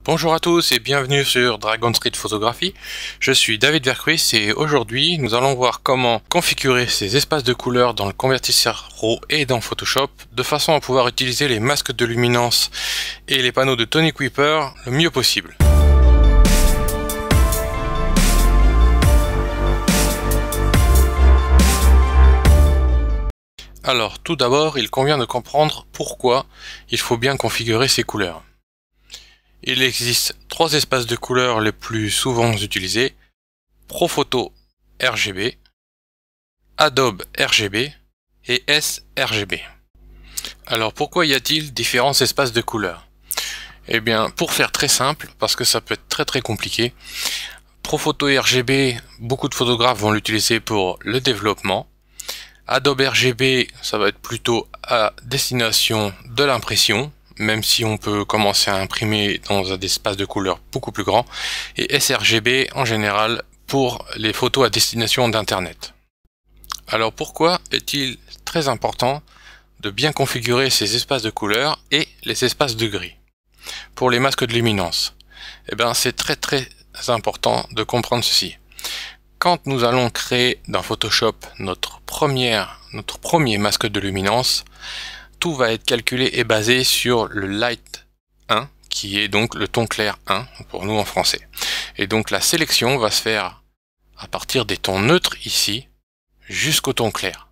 Bonjour à tous et bienvenue sur Dragon Street Photography. Je suis David Vercruis et aujourd'hui nous allons voir comment configurer ces espaces de couleurs dans le convertisseur RAW et dans Photoshop de façon à pouvoir utiliser les masques de luminance et les panneaux de Tony Kuiper le mieux possible. Alors tout d'abord, il convient de comprendre pourquoi il faut bien configurer ces couleurs. Il existe trois espaces de couleurs les plus souvent utilisés: Profoto RGB, Adobe RGB et sRGB. Alors pourquoi y a-t-il différents espaces de couleurs? Eh bien pour faire très simple, parce que ça peut être très compliqué, Profoto RGB, beaucoup de photographes vont l'utiliser pour le développement. Adobe RGB, ça va être plutôt à destination de l'impression, même si on peut commencer à imprimer dans un espace de couleurs beaucoup plus grand, et sRGB en général pour les photos à destination d'internet. Alors pourquoi est-il très important de bien configurer ces espaces de couleurs et les espaces de gris? Pour les masques de luminance, eh bien c'est très important de comprendre ceci. Quand nous allons créer dans Photoshop notre premier masque de luminance, tout va être calculé et basé sur le Light 1, qui est donc le ton clair 1 pour nous en français. Et donc la sélection va se faire à partir des tons neutres ici jusqu'au ton clair.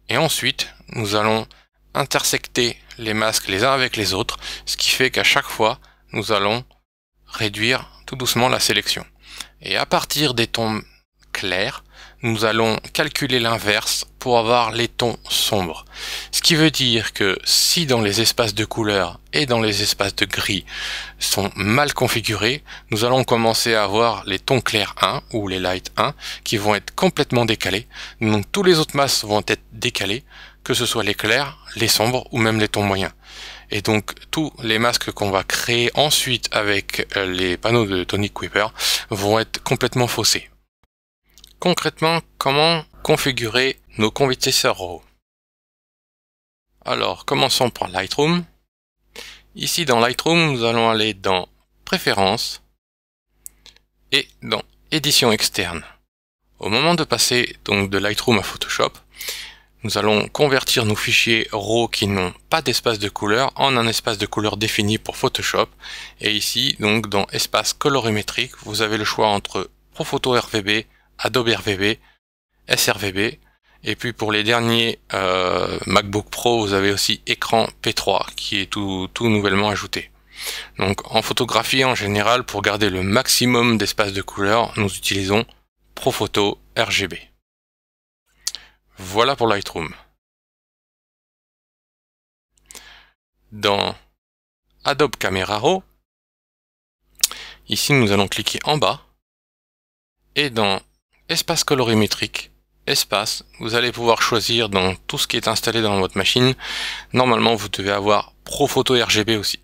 Et ensuite, nous allons intersecter les masques les uns avec les autres, ce qui fait qu'à chaque fois, nous allons réduire tout doucement la sélection. Et à partir des tons clairs, nous allons calculer l'inverse pour avoir les tons sombres. Ce qui veut dire que si dans les espaces de couleurs et dans les espaces de gris sont mal configurés, nous allons commencer à avoir les tons clairs 1 ou les light 1 qui vont être complètement décalés. Donc tous les autres masques vont être décalés, que ce soit les clairs, les sombres ou même les tons moyens. Et donc tous les masques qu'on va créer ensuite avec les panneaux de Tony Kuiper vont être complètement faussés. Concrètement, comment configurer nos convertisseurs RAW? Alors, commençons par Lightroom. Ici, dans Lightroom, nous allons aller dans Préférences et dans Édition externe. Au moment de passer donc de Lightroom à Photoshop, nous allons convertir nos fichiers RAW qui n'ont pas d'espace de couleur en un espace de couleur défini pour Photoshop. Et ici, donc dans Espace colorimétrique, vous avez le choix entre Profoto RGB, Adobe RGB, sRGB, et puis pour les derniers MacBook Pro, vous avez aussi écran P3 qui est tout nouvellement ajouté. Donc en photographie en général, pour garder le maximum d'espace de couleur, nous utilisons Profoto RGB. Voilà pour Lightroom. Dans Adobe Camera Raw, ici nous allons cliquer en bas et dans Espace colorimétrique, espace, vous allez pouvoir choisir dans tout ce qui est installé dans votre machine. Normalement, vous devez avoir Profoto RGB aussi.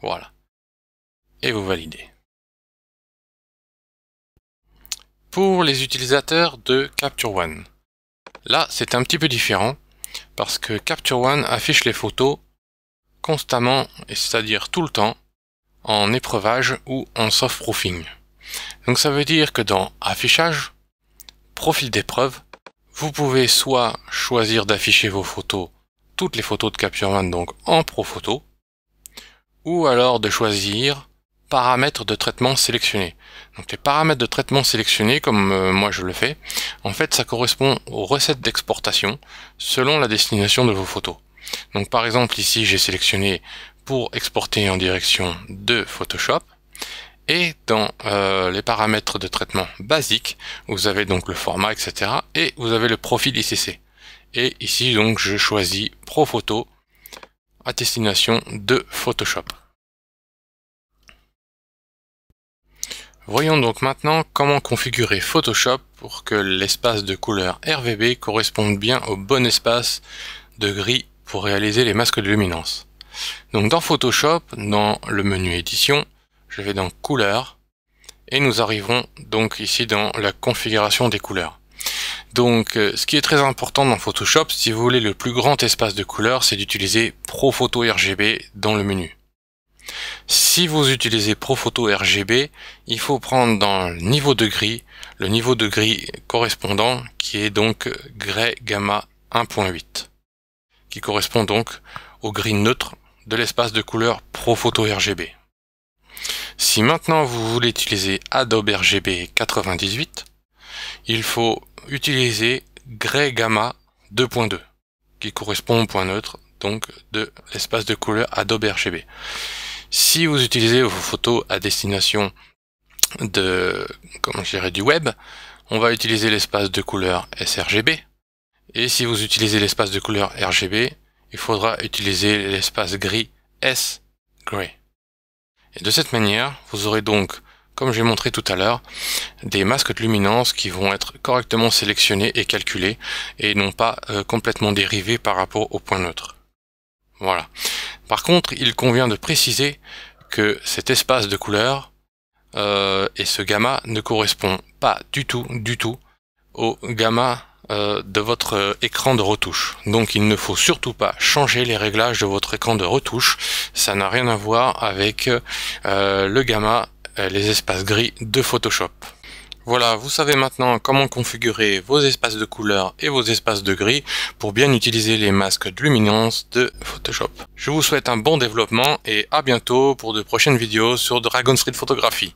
Voilà. Et vous validez. Pour les utilisateurs de Capture One, là, c'est un petit peu différent parce que Capture One affiche les photos constamment, c'est-à-dire tout le temps, en épreuvage ou en soft proofing. Donc ça veut dire que dans Affichage, Profil d'épreuve, vous pouvez soit choisir d'afficher vos photos, toutes les photos de Capture One donc en Profoto, ou alors de choisir Paramètres de traitement sélectionnés. Donc les paramètres de traitement sélectionnés, comme moi je le fais, en fait ça correspond aux recettes d'exportation selon la destination de vos photos. Donc par exemple ici j'ai sélectionné pour exporter en direction de Photoshop. Et dans les paramètres de traitement basiques, vous avez donc le format, etc. Et vous avez le profil ICC. Et ici, donc, je choisis Profoto à destination de Photoshop. Voyons donc maintenant comment configurer Photoshop pour que l'espace de couleur RGB corresponde bien au bon espace de gris pour réaliser les masques de luminance. Donc dans Photoshop, dans le menu Édition, je vais dans Couleurs et nous arriverons donc ici dans la configuration des couleurs. Donc ce qui est très important dans Photoshop, si vous voulez le plus grand espace de couleurs, c'est d'utiliser Profoto RGB dans le menu. Si vous utilisez Profoto RGB, il faut prendre dans le niveau de gris, le niveau de gris correspondant qui est donc Gray Gamma 1.8, qui correspond donc au gris neutre de l'espace de couleur Profoto RGB. Si maintenant vous voulez utiliser Adobe RGB 98, il faut utiliser Gray Gamma 2.2, qui correspond au point neutre donc de l'espace de couleur Adobe RGB. Si vous utilisez vos photos à destination du web, on va utiliser l'espace de couleur sRGB. Et si vous utilisez l'espace de couleur RGB, il faudra utiliser l'espace gris sGray. Et de cette manière, vous aurez donc, comme j'ai montré tout à l'heure, des masques de luminance qui vont être correctement sélectionnés et calculés et non pas complètement dérivés par rapport au point neutre. Voilà. Par contre, il convient de préciser que cet espace de couleur et ce gamma ne correspond pas du tout au gamma de votre écran de retouche. Donc il ne faut surtout pas changer les réglages de votre écran de retouche. Ça n'a rien à voir avec le gamma, les espaces gris de Photoshop. Voilà, vous savez maintenant comment configurer vos espaces de couleur et vos espaces de gris pour bien utiliser les masques de luminance de Photoshop. Je vous souhaite un bon développement et à bientôt pour de prochaines vidéos sur Dragon Street Photography.